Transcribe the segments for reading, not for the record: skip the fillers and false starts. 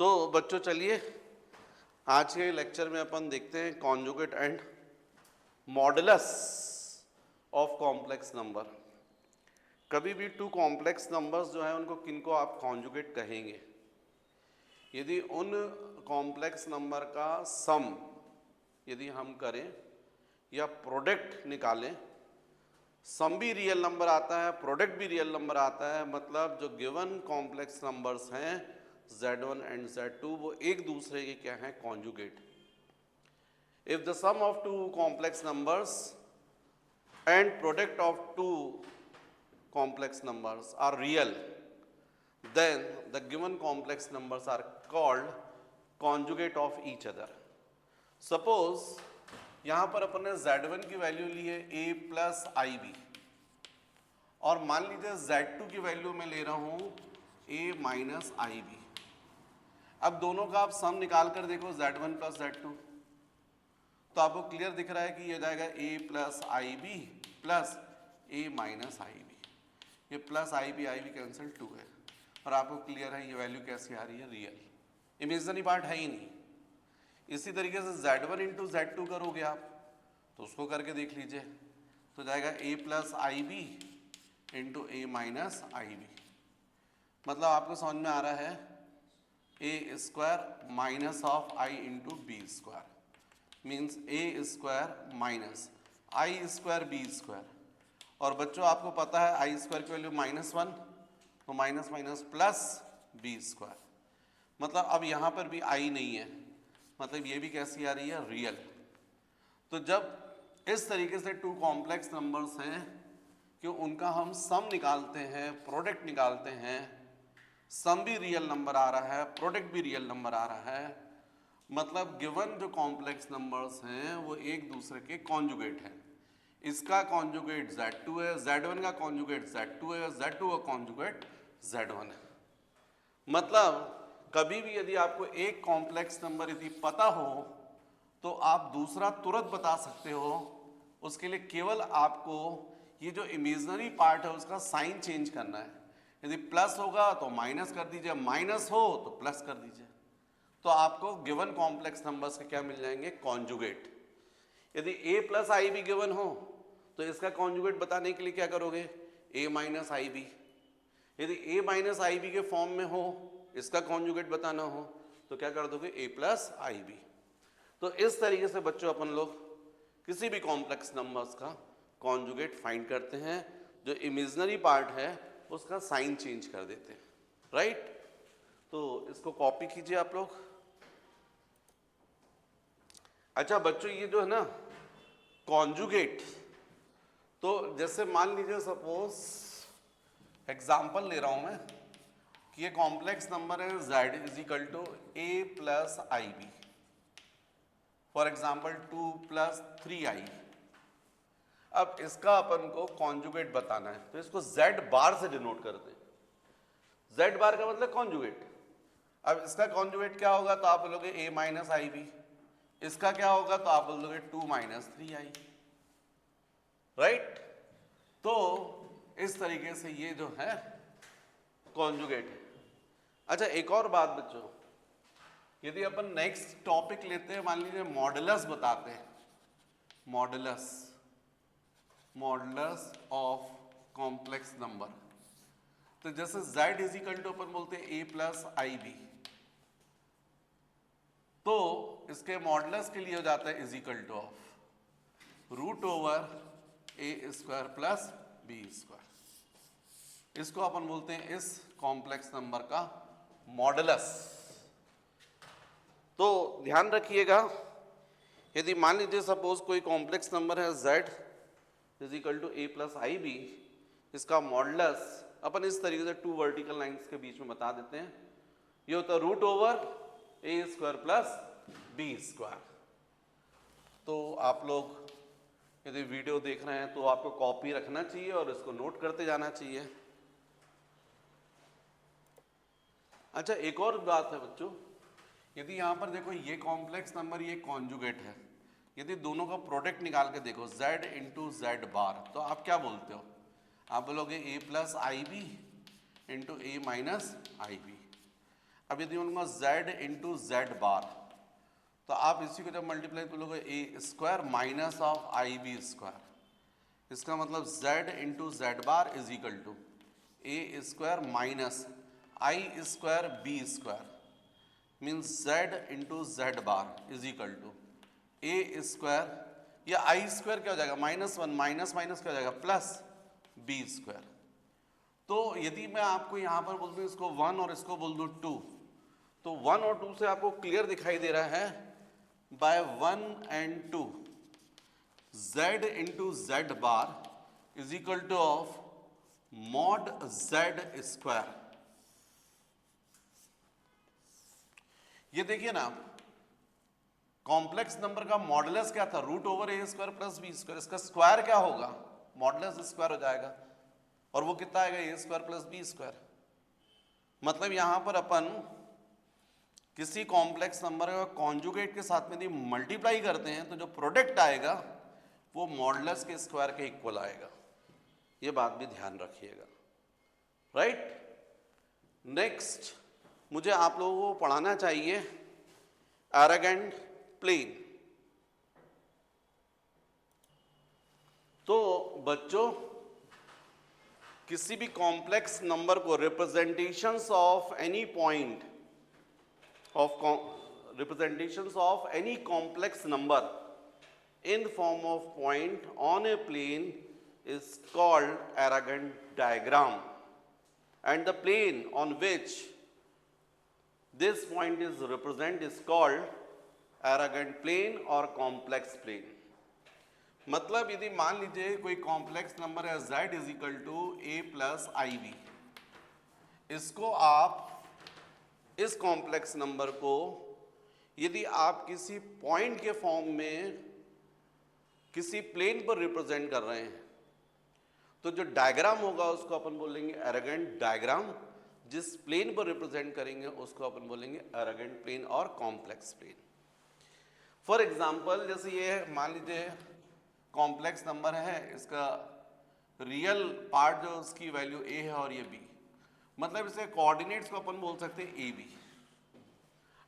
तो बच्चों चलिए आज के लेक्चर में अपन देखते हैं conjugate and modulus of complex number. कभी भी टू कॉम्प्लेक्स नंबर्स जो है उनको किनको आप कॉन्जुगेट कहेंगे? यदि उन कॉम्प्लेक्स नंबर का सम यदि हम करें या प्रोडक्ट निकालें, सम भी रियल नंबर आता है, प्रोडक्ट भी रियल नंबर आता है, मतलब जो गिवन कॉम्प्लेक्स नंबर्स हैं Z1 एंड Z2 वो एक दूसरे के क्या हैं? Conjugate. If the sum of two complex numbers and product of two complex numbers are real, then the given complex numbers are called conjugate of each other. Suppose यहाँ पर अपन ने Z1 की वैल्यू ली है a प्लस आई बी और मान लीजिए Z2 की value मैं ले रहा हूँ a माइनस आई बी। अब दोनों का आप सम निकाल कर देखो Z1 प्लस Z2, तो आपको क्लियर दिख रहा है कि ये जाएगा a plus I B plus a minus I B. ये प्लस आई बी कैंसिल 2 है और आपको क्लियर है ये वैल्यू कैसी आ रही है? रियल। इमेजिनरी पार्ट है ही नहीं। इसी तरीके से Z1 इंटू Z2 करोगे आप तो उसको करके देख लीजिए, तो जाएगा a plus I B into A minus I B. मतलब आपको समझ में आ रहा है a square minus of I into B square means a square minus I square B square. और बच्चों आपको पता है आई स्क्वायर की वैल्यू -1, तो minus minus plus B square. मतलब अब यहाँ पर भी आई नहीं है, मतलब ये भी कैसी आ रही है? रियल। तो जब इस तरीके से टू कॉम्प्लेक्स नंबर्स हैं कि उनका हम सम निकालते हैं, प्रोडक्ट निकालते हैं, सम भी रियल नंबर आ रहा है, प्रोडक्ट भी रियल नंबर आ रहा है, मतलब गिवन जो कॉम्प्लेक्स नंबर्स हैं वो एक दूसरे के कॉन्जुगेट हैं। इसका कॉन्जुगेट Z2 है, Z1 का कॉन्जुगेट Z2 है, Z2 का कॉन्जुगेट Z1 है। मतलब कभी भी यदि आपको एक कॉम्प्लेक्स नंबर यदि पता हो तो आप दूसरा तुरंत बता सकते हो। उसके लिए केवल आपको ये जो इमेजिनरी पार्ट है उसका साइन चेंज करना है। यदि प्लस होगा तो माइनस कर दीजिए, माइनस हो तो प्लस कर दीजिए, तो आपको गिवन कॉम्प्लेक्स नंबर्स के क्या मिल जाएंगे? कॉन्जुगेट। यदि a plus I be given हो तो इसका कॉन्जुगेट बताने के लिए क्या करोगे? a minus I B. यदि a माइनस आई बी के फॉर्म में हो, इसका कॉन्जुगेट बताना हो तो क्या कर दोगे? a plus I B. तो इस तरीके से बच्चों अपन लोग किसी भी कॉम्प्लेक्स नंबर्स का कॉन्जुगेट फाइंड करते हैं। जो इमेजिनरी पार्ट है उसका साइन चेंज कर देते हैं, राइट? तो इसको कॉपी कीजिए आप लोग। अच्छा बच्चों, ये जो है ना कॉन्जुगेट, तो जैसे मान लीजिए सपोज एग्जाम्पल ले रहा हूं मैं कि ये कॉम्प्लेक्स नंबर है z is equal to a plus I B, for example 2 plus 3 I. अब इसका अपन को कॉन्जुगेट बताना है तो इसको z बार से डिनोट करते हैं। z बार का मतलब कॉन्जुगेट। अब इसका कॉन्जुगेट क्या होगा? तो आप बोलोगे a माइनस आई बी। इसका क्या होगा? तो आप बोलोगे 2 माइनस 3 आई, राइट? तो इस तरीके से ये जो है कॉन्जुगेट है। अच्छा एक और बात बच्चों, यदि अपन नेक्स्ट टॉपिक लेते हैं, मान लीजिए मॉडुलस बताते हैं, मॉडुलस ऑफ कॉम्प्लेक्स नंबर, तो जैसे z इज इक्वल टू अपन बोलते हैं a प्लस आई बी, तो इसके मॉडुलस के लिए हो जाता है is equal to of root over a square plus B square. इसको अपन बोलते हैं इस कॉम्प्लेक्स नंबर का मॉडुलस। तो ध्यान रखिएगा, यदि मान लीजिए सपोज कोई कॉम्प्लेक्स नंबर है z is equal to a plus I B, इसका मॉडुलस अपन इस तरीके से टू वर्टिकल लाइंस के बीच में बता देते हैं। ये होता है root over a square plus B square. तो आप लोग यदि वीडियो देख रहे हैं तो आपको कॉपी रखना चाहिए और इसको नोट करते जाना चाहिए। अच्छा एक और बात है बच्चों, यदि यहाँ पर देखो ये कॉम्प्लेक्स नंबर ये कॉन्जुगेट है, यदि दोनों का प्रोडक्ट निकाल के देखो z इंटू जेड बार, तो आप क्या बोलते हो? आप बोलोगे a plus I B into A minus I B. अब यदि बोलूँगा z इंटू जेड बार, तो आप इसी को जब मल्टीप्लाई बोलोगे A square minus of I B square, इसका मतलब z into Z bar is equal to A square minus I square B square, means z into Z bar is equal to A square, या I square क्या हो जाएगा minus one, minus minus क्या हो जाएगा plus B square. तो यदि मैं आपको यहाँ पर बोल दूँ इसको 1 और इसको बोल दूँ 2, तो 1 और 2 से आपको क्लियर दिखाई दे रहा है by 1 and 2 z into Z bar is equal to of mod z square. ये देखिए ना, कॉम्प्लेक्स नंबर का मॉडुलस क्या था, root over A square plus B square, इसका स्क्वायर क्या होगा मॉडुलस स्क्वायर हो जाएगा, और वो कितना आएगा ए स्क्वायर प्लस बी स्क्वायर। मतलब यहां पर अपन किसी कॉम्प्लेक्स नंबर का कॉन्जुगेट के साथ में यदि मल्टीप्लाई करते हैं तो जो प्रोडक्ट आएगा वो मॉडुलस के स्क्वायर के इक्वल आएगा, ये बात भी ध्यान रखिएगा, राइट। नेक्स्ट मुझे आप लोगों को पढ़ाना चाहिए एरोगेंट प्लेन। तो बच्चों किसी भी कॉम्प्लेक्स नंबर को representations of any point of representations of any complex number in the form of point on a plane is called arrogant diagram, and the plane on which this point is represented is called arrogant plane or complex plane। मतलब यदि मान लीजिए कोई complex number है z is equal to a plus I b, इसको आप इस complex number को यदि आप किसी पॉइंट के फॉर्म में किसी प्लेन पर रिप्रेजेंट कर रहे हैं तो जो डायग्राम होगा उसको अपन बोलेंगे एरोगेंट डायग्राम, जिस प्लेन पर रिप्रेजेंट करेंगे उसको अपन बोलेंगे एरोगेंट प्लेन और कॉम्प्लेक्स प्लेन। फॉर एग्जांपल जैसे ये मान लीजिए कॉम्प्लेक्स नंबर है, इसका रियल पार्ट जो उसकी वैल्यू ए है और ये बी, मतलब इसे कोऑर्डिनेट्स को अपन बोल सकते हैं ए बी।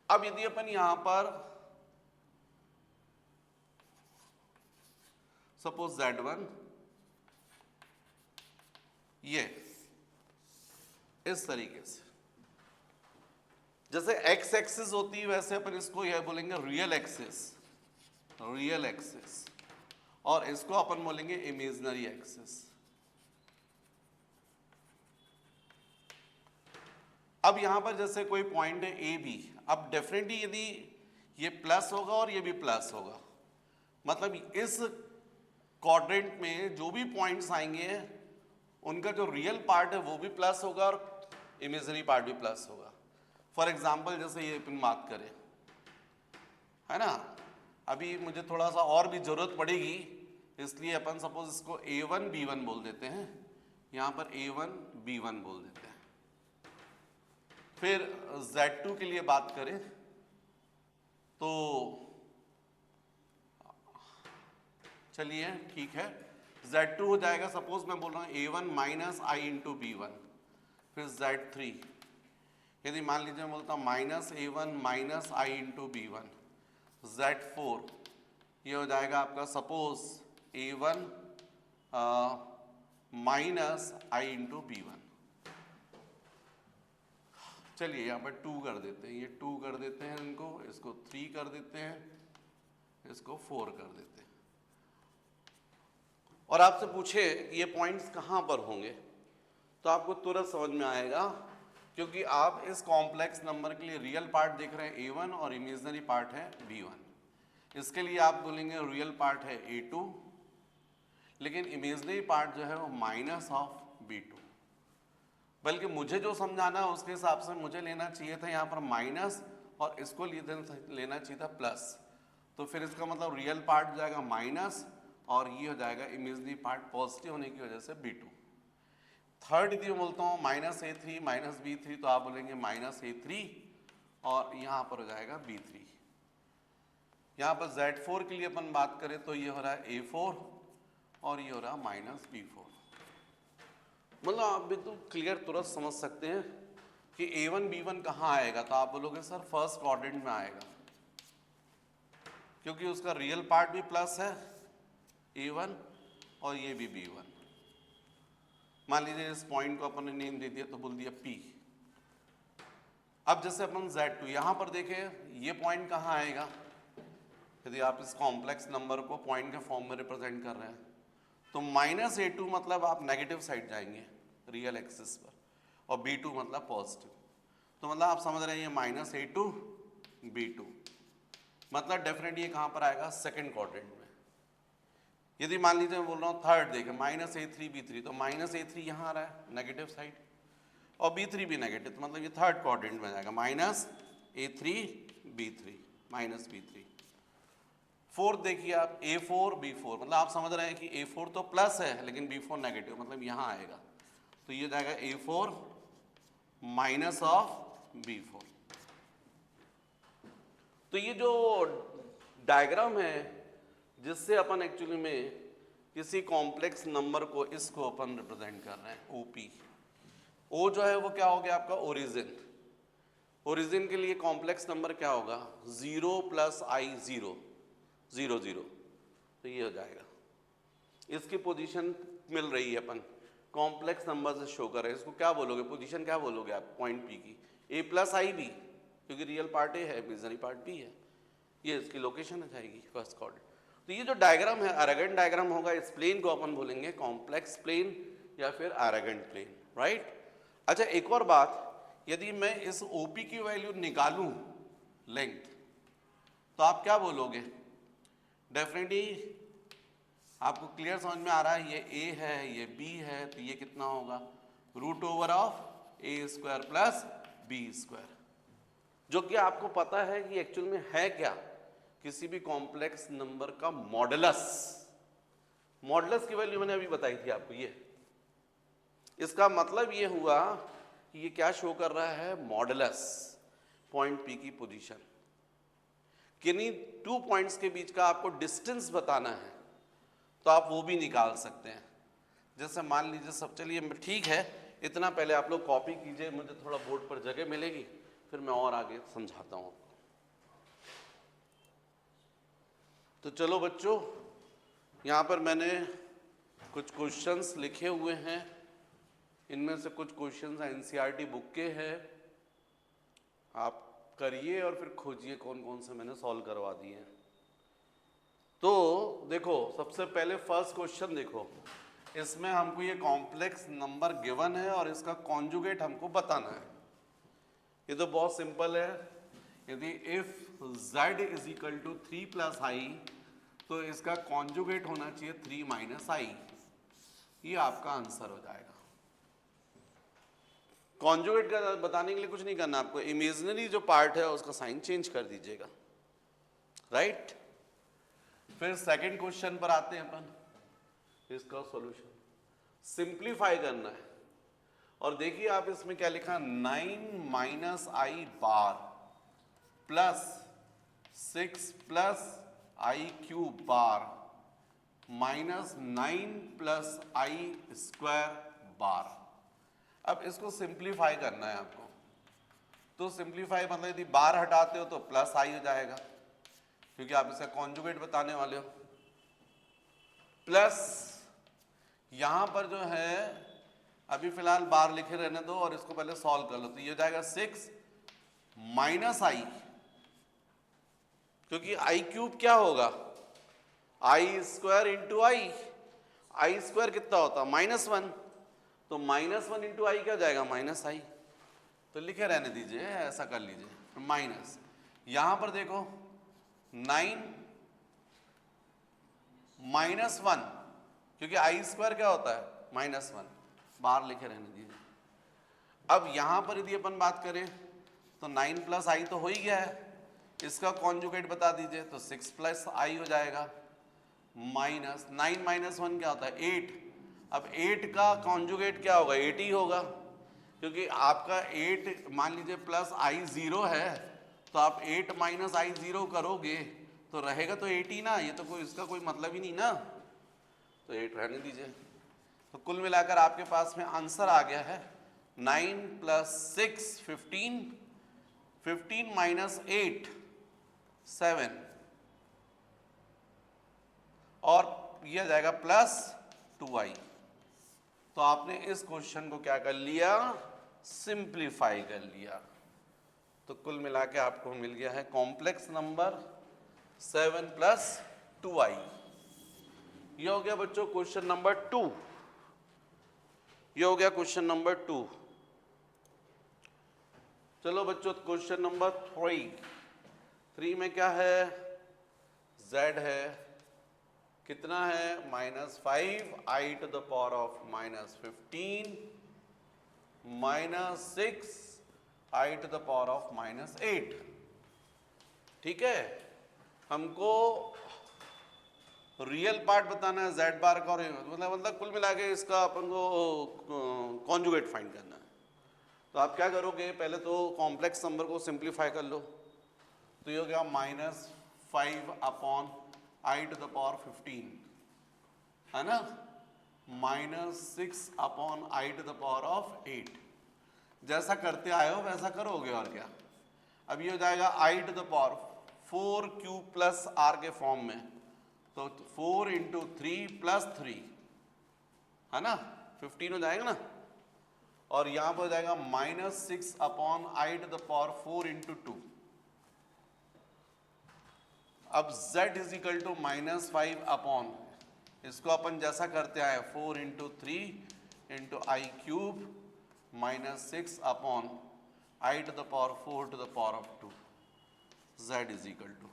अब यदि अपन यहां पर सपोज z1 ये इस तरीके से, जैसे x एक्सिस होती है वैसे अपन इसको यह बोलेंगे रियल एक्सिस, रियल एक्सिस, और इसको अपन बोलेंगे इमेजिनरी एक्सिस। अब यहां पर जैसे कोई पॉइंट है ए बी, अब डेफिनेटली यदि ये प्लस होगा और ये भी प्लस होगा, मतलब इस क्वाड्रेंट में जो भी पॉइंट्स आएंगे उनका जो रियल पार्ट है वो भी प्लस होगा और इमेजिनरी पार्ट भी प्लस होगा। फॉर एग्जांपल जैसे ये अपन बात करें, है ना, अभी मुझे थोड़ा सा और भी जरूरत पड़ेगी, इसलिए अपन सपोज इसको a1 b1 बोल देते हैं, यहाँ पर a1 b1 बोल देते हैं। फिर z2 के लिए बात करें तो चलिए ठीक है, z2 हो जाएगा, सपोज मैं बोल रहा हूँ a1 माइनस आई इंटू b1, फिर z3 यदि मान लीजिए मैं बोलता हूँ माइनस a1 माइनस आई इंटू b1, z4 ये हो जाएगा आपका सपोज a1 माइनस आई इंटू b1। चलिए यहाँ पर 2 कर देते हैं, ये 2 कर देते हैं, इनको इसको 3 कर देते हैं, इसको 4 कर देते हैं। और आपसे पूछे कि ये पॉइंट्स कहाँ पर होंगे तो आपको तुरंत समझ में आएगा, क्योंकि आप इस कॉम्प्लेक्स नंबर के लिए रियल पार्ट देख रहे हैं a1 और इमेजिनरी पार्ट है b1। इसके लिए आप बोलेंगे रियल पार्ट है a2, लेकिन इमेजिनरी पार्ट जो है वो माइनस ऑफ b2। बल्कि मुझे जो समझाना है उसके हिसाब से मुझे लेना चाहिए था यहाँ पर माइनस और इसको लेना चाहिए था प्लस, तो फिर इसका मतलब रियल पार्ट हो जाएगा माइनस और ये हो जाएगा इमेजिनरी पार्ट पॉजिटिव होने की वजह से b2। थर्ड यदि मैं बोलता हूँ माइनस a3 माइनस b3, तो आप बोलेंगे माइनस a3 और यहाँ पर हो जाएगा b3। यहाँ पर z4 के लिए अपन बात करें तो ये हो रहा है a4 और ये हो रहा है माइनस b4। मतलब आप बिल्कुल क्लियर तुरंत समझ सकते हैं कि A1 B1 कहाँ आएगा, तो आप बोलोगे सर फर्स्ट क्वाड्रेंट में आएगा, क्योंकि उसका रियल पार्ट भी प्लस है A1 और ये भी B1। मान लीजिए इस पॉइंट को अपन ने नेम दे दिया तो बोल दिया P। अब जैसे अपन Z2 यहां पर देखें, ये पॉइंट कहाँ आएगा, यदि आप इस कॉम्प्लेक्स नंबर को पॉइंट के फॉर्म में रिप्रेजेंट कर रहे हैं तो -A2 मतलब आप नेगेटिव साइड जाएंगे रियल एक्सिस पर, और B2 मतलब पॉजिटिव। तो मतलब आप समझ रहे हैं ये -A2 B2 मतलब डेफिनेटली ये कहाँ पर आएगा, सेकंड क्वाड्रेंट में। यदि मान लीजिए मैं बोल रहा हूँ थर्ड देखें -A3 B3, तो -A3 यहाँ आ रहा है नेगेटिव साइड और B3 भी नेगेटिव, तो मतलब ये थर्ड क्वाड्रेंट में जाएगा -A3 B3 -B3। फोर्थ देखिए आप A4 B4, मतलब आप समझ रहे हैं कि A4 तो प्लस है लेकिन B4 नेगेटिव, मतलब यहाँ आएगा, तो ये जाएगा A4 माइनस ऑफ B4। तो ये जो डायग्राम है जिससे अपन एक्चुअली में किसी कॉम्प्लेक्स नंबर को, इसको अपन रिप्रेजेंट कर रहे हैं OP। O जो है वो क्या हो गया आपका ओरिजिन। ओरिजिन के लिए कॉम्प्लेक्स नंबर क्या होगा, 0 + I 0 0 0, तो ये हो जाएगा। इसकी पोजीशन मिल रही है अपन कॉम्प्लेक्स नंबर से शो कर रहे हैं, इसको क्या बोलोगे, पोजीशन क्या बोलोगे आप पॉइंट P की, A + I B, क्योंकि रियल पार्ट A है, इमेजिनरी पार्ट B है, ये इसकी लोकेशन आ जाएगी फर्स्ट क्वाड्रेंट। तो ये जो डायग्राम है अरेगेंट डायग्राम होगा, इस प्लेन को अपन बोलेंगे कॉम्प्लेक्स प्लेन या फिर अरेगेंट प्लेन, राइट। अच्छा एक और बात, यदि मैं इस OP की वैल्यू निकालूं लेंथ, तो आप क्या बोलोगे, डेफिनेटली आपको क्लियर समझ में आ रहा है, ये A है ये B है, तो ये कितना होगा, √A² + B², जो कि आपको पता है कि एक्चुअल में है क्या, किसी भी कॉम्प्लेक्स नंबर का मॉडुलस। मॉडुलस की वैल्यू मैंने अभी बताई थी आपको, ये इसका मतलब ये हुआ कि ये क्या शो कर रहा है, मॉडुलस पॉइंट P की पोजीशन। किन्हीं 2 पॉइंट्स के बीच का आपको डिस्टेंस बताना है तो आप वो भी निकाल सकते हैं। जैसे मान लीजिए सब, चलिए ठीक है, इतना पहले आप लोग कॉपी कीजिए, मुझे थोड़ा बोर्ड पर जगह मिलेगी फिर मैं और आगे समझाता हूँ आपको। तो चलो बच्चों, यहाँ पर मैंने कुछ क्वेश्चंस लिखे हुए हैं, इनमें से कुछ क्वेश्चंस NCERT बुक के हैं, आप करिए और फिर खोजिए कौन कौन से मैंने सॉल्व करवा दिए हैं। तो देखो सबसे पहले फर्स्ट क्वेश्चन देखो, इसमें हमको ये कॉम्प्लेक्स नंबर गिवन है और इसका कॉन्जुगेट हमको बताना है। ये तो बहुत सिंपल है, यदि इफ z = 3 + I तो इसका कॉन्जुगेट होना चाहिए 3 - I, ये आपका आंसर हो जाएगा। कॉन्जुगेट का बताने के लिए कुछ नहीं करना आपको, इमेजिनरी जो पार्ट है उसका साइन चेंज कर दीजिएगा, राइट। फिर सेकंड क्वेश्चन पर आते हैं अपन, इसका सॉल्यूशन सिंप्लीफाई करना है। और देखिए आप इसमें क्या लिखा, 9 - I bar plus 6 + I³ bar minus 9 + I² बार। अब इसको सिंप्लीफाई करना है आपको, तो सिंप्लीफाई मतलब यदि बार हटाते हो तो प्लस I हो जाएगा, क्योंकि आप इसका कॉन्जुगेट बताने वाले हो, प्लस यहां पर जो है अभी फिलहाल बार लिखे रहने दो और इसको पहले सॉल्व कर लो, तो ये हो जाएगा 6 - I, क्योंकि I³ क्या होगा, I² × I² कितना होता है -1, तो -1 × I क्या जाएगा, -I, तो लिखे रहने दीजिए, ऐसा कर लीजिए माइनस। यहां पर देखो 9 -1, क्योंकि I² क्या होता है -1, बाहर लिखे रहने दीजिए। अब यहां पर यदि अपन बात करें तो 9 + I तो हो ही गया है, इसका कॉन्जुगेट बता दीजिए, तो 6 + I हो जाएगा, माइनस 9 - 1 क्या होता है 8। अब 8 का कॉन्जुगेट क्या होगा, 8 ही होगा, क्योंकि आपका 8 मान लीजिए प्लस I 0 है, तो आप 8 - I 0 करोगे तो रहेगा तो 8 ही ना, ये तो कोई इसका कोई मतलब ही नहीं ना, तो 8 रहने दीजिए। तो कुल मिलाकर आपके पास में आंसर आ गया है 9 प्लस 6 15, 15 माइनस 8 7, और ये आ जाएगा प्लस 2i। तो आपने इस क्वेश्चन को क्या कर लिया, सिंप्लीफाई कर लिया। तो कुल मिला के आपको मिल गया है कॉम्प्लेक्स नंबर 7 प्लस 2i। ये हो गया बच्चों क्वेश्चन नंबर 2। ये हो गया क्वेश्चन नंबर 2। चलो बच्चों क्वेश्चन नंबर 3 में क्या है, z है, कितना है, -5i to the power of -15 -6i to the power of -8। ठीक है, हमको रियल पार्ट बताना है z बार का, और मतलब कुल मिला के इसका अपन को कॉन्जुगेट फाइंड करना है। तो आप क्या करोगे, पहले तो कॉम्प्लेक्स नंबर को सिंप्लीफाई कर लो। तो ये हो गया -5 upon i to the power 15, है ना, -6 upon i to the power of 8। जैसा करते आए हो वैसा करोगे, और क्या। अब ये हो जाएगा i to the power 4 cube plus r के फॉर्म में, तो 4 इंटू 3 प्लस 3, है ना, 15 हो जाएगा ना। और यहां पर हो जाएगा -6 upon i to the power 4 into 2। अब z is equal to -5 upon, इसको अपन जैसा करते आए 4 into 3 into i cube -6 upon i to the power 4 to the power of 2, z is equal to.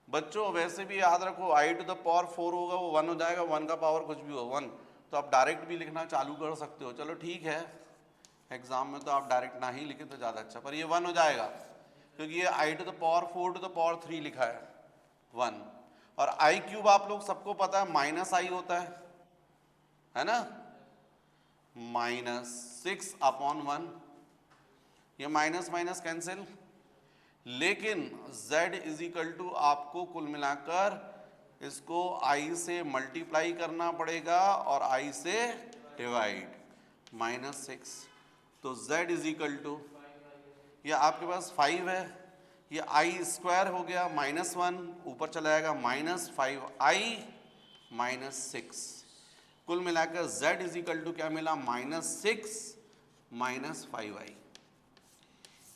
बच्चों वैसे भी याद रखो i टू द पावर 4 होगा वो 1 हो जाएगा, 1 का पावर कुछ भी हो 1, तो आप डायरेक्ट भी लिखना चालू कर सकते हो। चलो ठीक है, एग्जाम में तो आप डायरेक्ट ना ही लिखे तो ज़्यादा अच्छा, पर ये 1 हो जाएगा क्योंकि ये i to the power 4 to the power 3 लिखा है 1। और आई क्यूब आप लोग सबको पता है -i होता है ना, -6 अपॉन 1, ये माइनस माइनस कैंसिल। लेकिन z इज इक्वल टू आपको कुल मिलाकर इसको i से मल्टीप्लाई करना पड़ेगा और i से डिवाइड, -6। तो z इज इक्वल टू, ये आपके पास 5 है, ये i स्क्वायर हो गया -1, ऊपर चला जाएगा -5i -6। कुल मिलाकर z इज इक्वल टू क्या मिला, -6 -5i।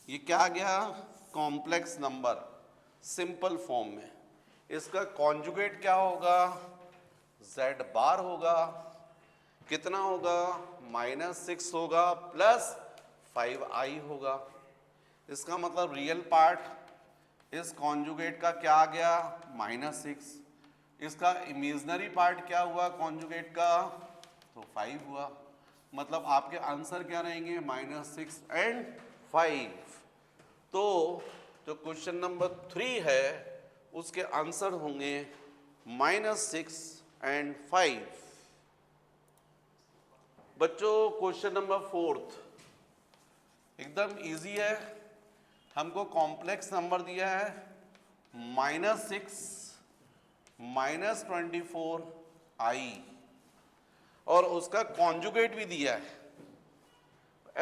ये क्या आ गया, कॉम्प्लेक्स नंबर सिंपल फॉर्म में। इसका कॉन्जुगेट क्या होगा, z बार होगा, कितना होगा, -6 होगा प्लस 5i होगा। इसका मतलब रियल पार्ट इस कॉन्जुगेट का क्या आ गया, -6। इसका इमेजिनरी पार्ट क्या हुआ कॉन्जुगेट का, तो 5 हुआ। मतलब आपके आंसर क्या रहेंगे, -6 एंड 5। तो जो क्वेश्चन नंबर 3 है उसके आंसर होंगे -6 एंड 5। बच्चों क्वेश्चन नंबर 4 एकदम इजी है। हमको कॉम्प्लेक्स नंबर दिया है -6 -24i, और उसका कॉन्जुगेट भी दिया है,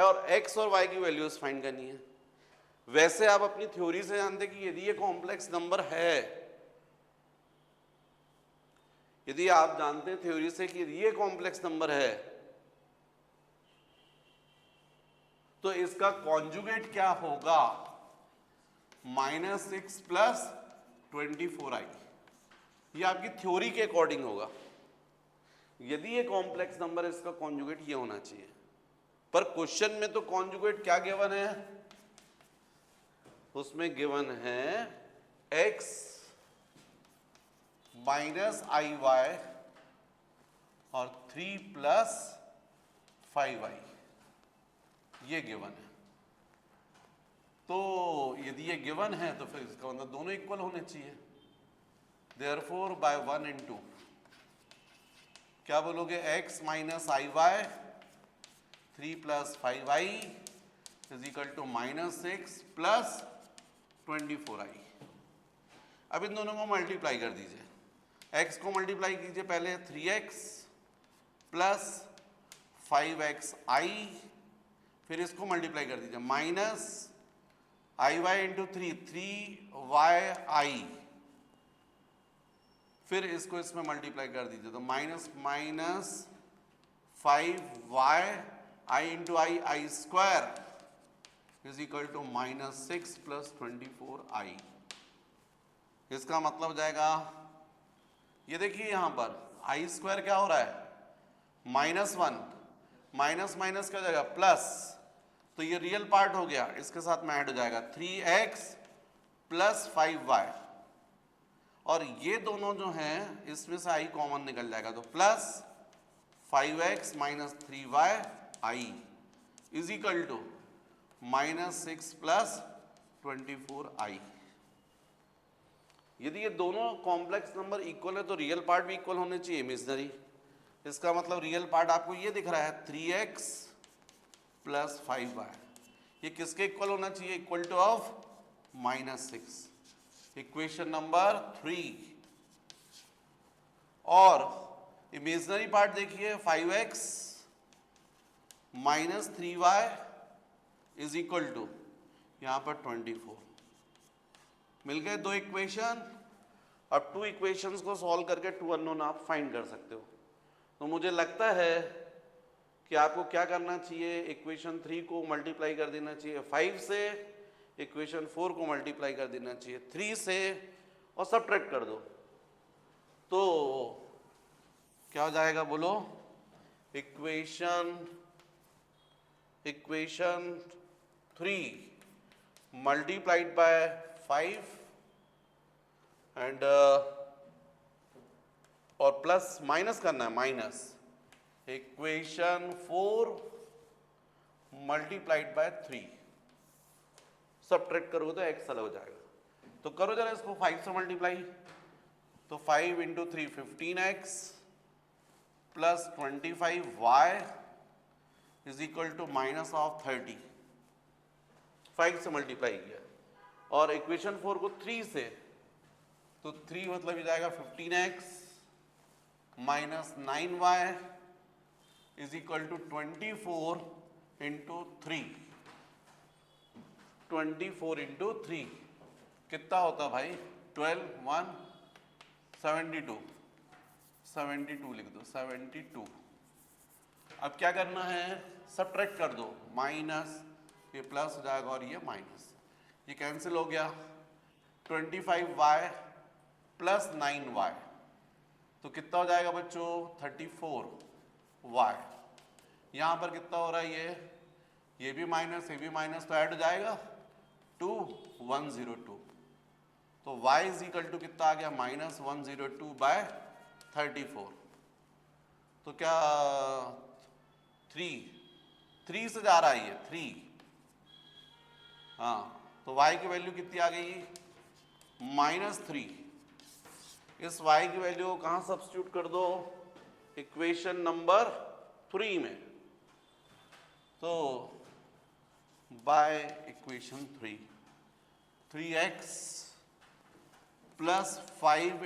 और x और y की वैल्यूज फाइंड करनी है। वैसे आप अपनी थ्योरी से जानते कि यदि ये कॉम्प्लेक्स नंबर है, यदि आप जानते हैं थ्योरी से कि ये कॉम्प्लेक्स नंबर है, तो इसका कॉन्जुगेट क्या होगा, -6 प्लस 24i। ये आपकी थ्योरी के अकॉर्डिंग होगा। यदि ये कॉम्प्लेक्स नंबर है इसका कॉन्जुगेट ये होना चाहिए, पर क्वेश्चन में तो कॉन्जुगेट क्या गिवन है, उसमें गिवन है x -iy और 3 प्लस 5i, ये गिवन है। तो यदि ये गिवन है तो फिर इसका मतलब दोनों इक्वल होने चाहिए। देयरफॉर बाय 1 and 2 क्या बोलोगे, x -iy 3 plus 5i is equal to -6 plus 24i। अब इन दोनों को मल्टीप्लाई कर दीजिए, x को मल्टीप्लाई कीजिए पहले 3x प्लस 5xi फिर इसको मल्टीप्लाई कर दीजिए, माइनस आई वाई इंटू 3 फिर इसको इसमें मल्टीप्लाई कर दीजिए, तो minus minus 5y i into i square is equal to -6 + 24i। इसका मतलब हो जाएगा, ये देखिए यहां पर आई स्क्वायर क्या हो रहा है, -1, माइनस माइनस क्या हो जाएगा प्लस, तो ये रियल पार्ट हो गया, इसके साथ में ऐड हो जाएगा 3x + 5y, और ये दोनों जो हैं इसमें से i कॉमन निकल जाएगा, तो plus 5x - 3y is equal to -6 + 24i। यदि ये दोनों कॉम्प्लेक्स नंबर इक्वल है तो रियल पार्ट भी इक्वल होने चाहिए इमेजिनरी। इसका मतलब रियल पार्ट आपको ये दिख रहा है 3x + 5y, ये किसके इक्वल होना चाहिए, equal to of -6, equation number 3। और इमेजिनरी पार्ट देखिए 5x - 3y is equal to यहां पर 24। मिल गए दो इक्वेशन। अब टू इक्वेशंस को सॉल्व करके टू अननोन आप फाइंड कर सकते हो। तो मुझे लगता है कि आपको क्या करना चाहिए, इक्वेशन 3 को मल्टीप्लाई कर देना चाहिए 5 से, इक्वेशन 4 को मल्टीप्लाई कर देना चाहिए 3 से, और सबट्रैक्ट कर दो, तो क्या हो जाएगा बोलो, इक्वेशन 3 मल्टीप्लाइड बाय 5 एंड और प्लस माइनस करना है, minus equation 4 multiplied by 3, subtract करोगे तो एक्स अलग हो जाएगा। तो करो जरा इसको 5 से मल्टीप्लाई, तो 5 × 3 15x + 25y is equal to -30। 5 से मल्टीप्लाई किया, और इक्वेशन 4 को 3 से, तो 3 मतलब ये जाएगा 15x - 9y is equal to 24 × 3। 24 × 3 कितना होता भाई, 12 1 72, 72 लिख दो, 72। अब क्या करना है, सबट्रैक्ट कर दो, माइनस ये प्लस हो जाएगा और ये माइनस, ये कैंसिल हो गया, 25y + 9y, तो कितना हो जाएगा बच्चों 34y। यहाँ पर कितना हो रहा है, ये भी माइनस, ये भी माइनस, तो ऐड हो जाएगा 2 102, तो y इज इक्वल टू कितना आ गया, -102/34। तो क्या 3 से जा रहा है ये 3, हाँ, तो y की वैल्यू कितनी आ गई, -3। इस y की वैल्यू को कहाँ सब्स्टिट्यूट कर दो, इक्वेशन नंबर 3 में, तो by equation 3x + 5 ×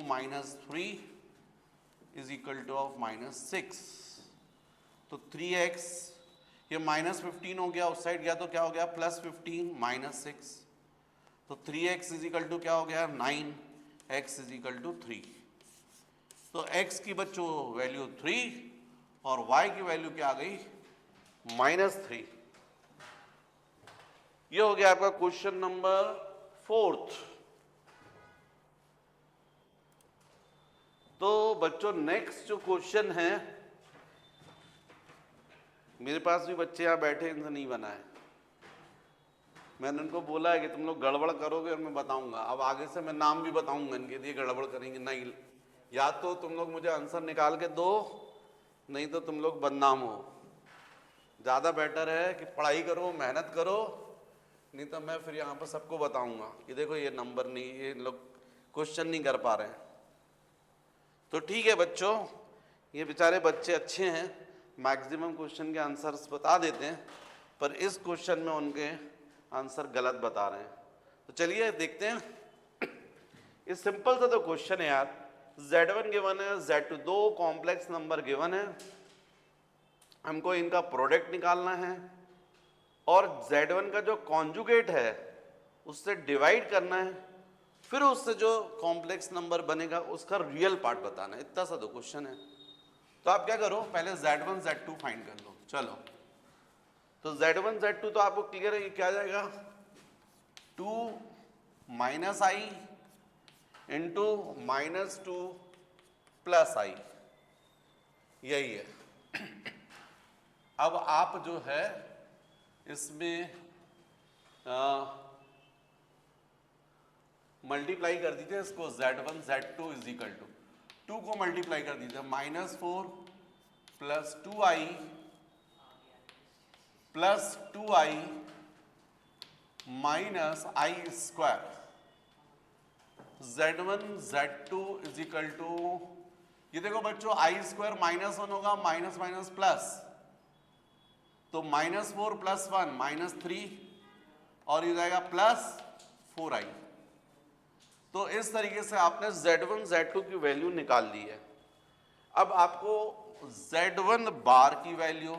-3 is equal to of -6, तो 3x ये -15 हो गया, उस साइड गया तो क्या हो गया, +15 - 6, तो 3x इज इक्वल टू क्या हो गया 9, x इज इक्वल टू 3। तो x की बच्चों वैल्यू 3 और y की वैल्यू क्या आ गई, -3। ये हो गया आपका क्वेश्चन नंबर 4। तो बच्चों नेक्स्ट जो क्वेश्चन है, मेरे पास भी बच्चे यहाँ बैठे, इनसे नहीं बना है, मैंने उनको बोला है कि तुम लोग गड़बड़ करोगे और मैं बताऊंगा। अब आगे से मैं नाम भी बताऊंगा इनके, ये गड़बड़ करेंगे नहीं, या तो तुम लोग मुझे आंसर निकाल के दो, नहीं तो तुम लोग बदनाम हो। ज़्यादा बेटर है कि पढ़ाई करो, मेहनत करो, नहीं तो मैं फिर यहाँ पर सबको बताऊंगा कि देखो ये नंबर नहीं, ये लोग क्वेश्चन नहीं कर पा रहे हैं। तो ठीक है बच्चों, ये बेचारे बच्चे अच्छे हैं, मैक्सिमम क्वेश्चन के आंसर्स बता देते हैं, पर इस क्वेश्चन में उनके आंसर गलत बता रहे हैं। तो चलिए देखते हैं। ये सिंपल सा तो क्वेश्चन है यार, Z1 गिवन है, Z2 दो कॉम्प्लेक्स नंबर गिवन है, हमको इनका प्रोडक्ट निकालना है, और z1 का जो कॉन्जुगेट है उससे डिवाइड करना है, फिर उससे जो कॉम्प्लेक्स नंबर बनेगा उसका रियल पार्ट बताना है। इतना सा दो क्वेश्चन है। तो आप क्या करो, पहले z1 z2 फाइंड कर लो। चलो, तो z1 z2 तो आपको क्लियर है, ये क्या आ जाएगा, 2 माइनस आई इंटू -2 प्लस आई, यही है। अब आप जो है इसमें मल्टीप्लाई कर दीजिए इसको, z1 z2 is equal to 2 को मल्टीप्लाई कर दीजिए, -4 plus 2i plus 2i minus I square, z1 z2 is equal to, ये देखो बच्चों आई स्क्वायर -1 होगा, माइनस माइनस प्लस, तो -4 प्लस 1 -3 और ये जाएगा +4i। तो इस तरीके से आपने z1 z2 की वैल्यू निकाल ली है। अब आपको z1 बार की वैल्यू,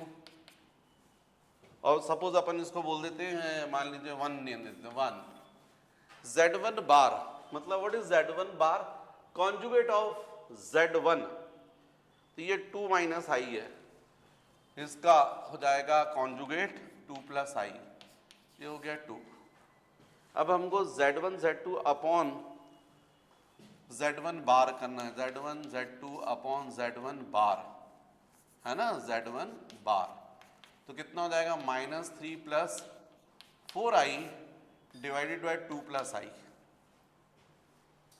और सपोज अपन इसको बोल देते हैं, मान लीजिए 1 नहीं देते, 1 z1 बार मतलब what is z1 bar, conjugate of z1, तो ये 2 माइनस आई है, इसका हो जाएगा कॉन्जुगेट 2 प्लस आई, ये हो गया 2। अब हमको z1 z2 अपॉन z1 बार करना है, z1 z2 अपॉन z1 बार, है ना, z1 बार, तो कितना हो जाएगा, -3 plus 4i divided by 2 plus I,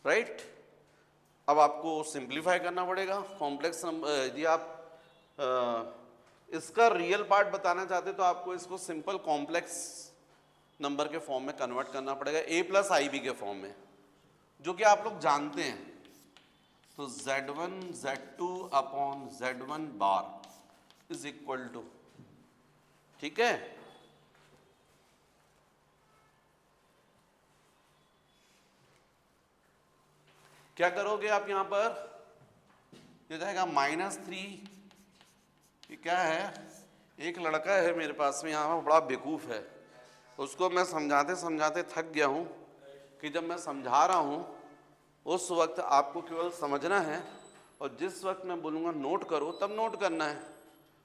right. अब आपको सिंप्लीफाई करना पड़ेगा कॉम्प्लेक्स नंबर। यदि आप इसका रियल पार्ट बताना चाहते तो आपको इसको सिंपल कॉम्प्लेक्स नंबर के फॉर्म में कन्वर्ट करना पड़ेगा, a प्लस आई बी के फॉर्म में, जो कि आप लोग जानते हैं। तो z1 z2 upon z1 bar is equal to, ठीक है, क्या करोगे आप यहां पर, ये जाएगा -3, ये क्या है, एक लड़का है मेरे पास में यहाँ पर बड़ा बेवकूफ़ है, उसको मैं समझाते समझाते थक गया हूँ कि जब मैं समझा रहा हूँ उस वक्त आपको केवल समझना है, और जिस वक्त मैं बोलूँगा नोट करो तब नोट करना है।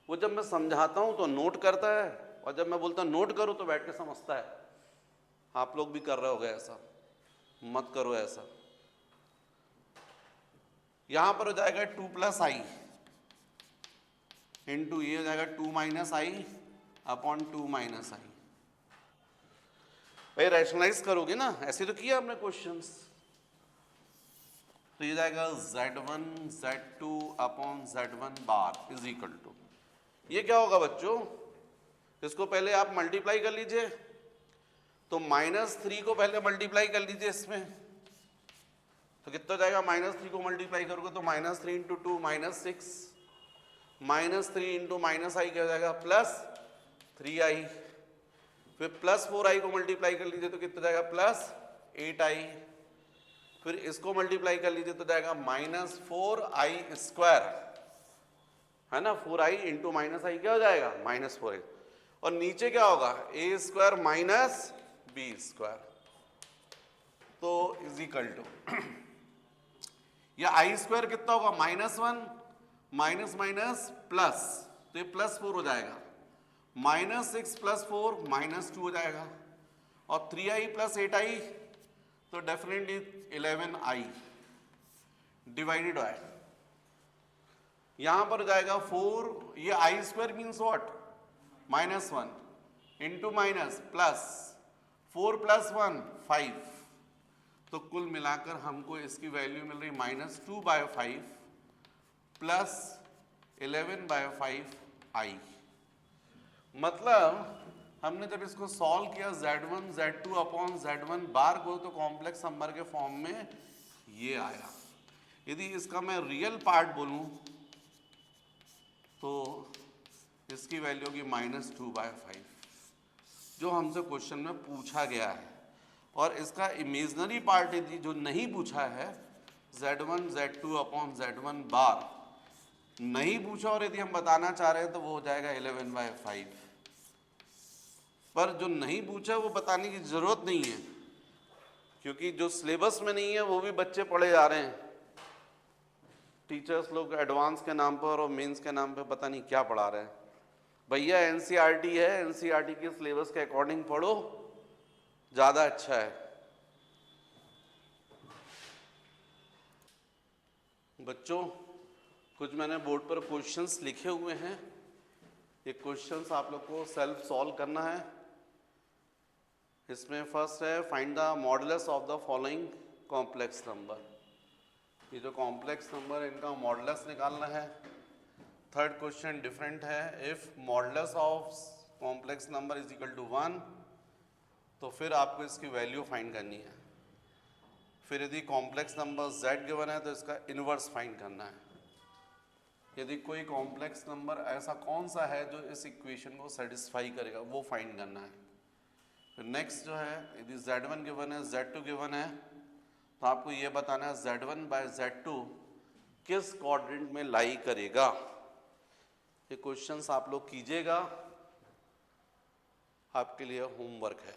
वो जब मैं समझाता हूँ तो नोट करता है, और जब मैं बोलता हूँ नोट करो तो बैठ के समझता है। आप लोग भी कर रहे होगे ऐसा, मत करो ऐसा। यहाँ पर हो जाएगा 2 प्लस आई इंटू, ये हो जाएगा 2 माइनस आई अपॉन 2 माइनस आई। भाई रैशनलाइज करोगे ना, ऐसे तो किया आपने क्वेश्चंस, तो ये जाएगा z1 z2 upon z1 bar is equal to, ये क्या होगा बच्चों, इसको पहले आप मल्टीप्लाई कर लीजिए, तो -3 को पहले मल्टीप्लाई कर लीजिए इसमें, तो कितना जाएगा, -3 को मल्टीप्लाई करोगे तो -3 इंटू 2 -6, -3 इंटू माइनस आई क्या हो जाएगा, +3i, फिर +4i को मल्टीप्लाई कर लीजिए तो कितना जाएगा, +8i, फिर इसको मल्टीप्लाई कर लीजिए तो जाएगा -4i स्क्वायर, है ना, 4i इंटू -i क्या हो जाएगा, -4i, और नीचे क्या होगा, a square minus b square, तो इज इक्वल टू, या आई स्क्वायर कितना होगा, -1 माइनस माइनस प्लस, तो ये +4 हो जाएगा, -6 + 4 -2 हो जाएगा, और 3i + 8i, तो डेफिनेटली 11i डिवाइडेड बाय, यहां पर हो जाएगा 4, ये I square means what, -1 into minus plus 4 + 1 5, तो कुल मिलाकर हमको इसकी वैल्यू मिल रही -2/5 प्लस 11/5i। मतलब हमने जब इसको सॉल्व किया z1 z2 अपॉन z1 बार को, तो कॉम्प्लेक्स नंबर के फॉर्म में ये आया। यदि इसका मैं रियल पार्ट बोलूं तो इसकी वैल्यू होगी -2/5, जो हमसे क्वेश्चन में पूछा गया है। और इसका इमेजनरी पार्ट यदि जो नहीं पूछा है, z1 z2 अपॉन z1 बार नहीं पूछा, और यदि हम बताना चाह रहे हैं तो वो हो जाएगा 11/5। पर जो नहीं पूछा वो बताने की ज़रूरत नहीं है, क्योंकि जो सिलेबस में नहीं है वो भी बच्चे पढ़े जा रहे हैं। टीचर्स लोग एडवांस के नाम पर और मेंस के नाम पर पता नहीं क्या पढ़ा रहे हैं। भैया एनसीईआरटी है, एनसीईआरटी के सिलेबस के अकॉर्डिंग पढ़ो, ज़्यादा अच्छा है। बच्चों, कुछ मैंने बोर्ड पर क्वेश्चंस लिखे हुए हैं, ये क्वेश्चंस आप लोग को सेल्फ सॉल्व करना है। इसमें फर्स्ट है find the modulus of the following complex number. ये जो कॉम्प्लेक्स नंबर है इनका मॉडुलस निकालना है। थर्ड क्वेश्चन डिफरेंट है, if modulus of complex number is equal to 1, तो फिर आपको इसकी वैल्यू फाइंड करनी है। फिर यदि कॉम्प्लेक्स नंबर z गिवन है तो इसका इन्वर्स फाइंड करना है। यदि कोई कॉम्प्लेक्स नंबर ऐसा कौन सा है जो इस इक्वेशन को सेटिस्फाई करेगा, वो फाइंड करना है। फिर नेक्स्ट जो है, यदि z1 गिवन है, z2 गिवन है, तो आपको ये बताना है z1 बाय z2 किस क्वाड्रेंट में लाई करेगा। ये क्वेश्चंस आप लोग कीजिएगा, आपके लिए होमवर्क है।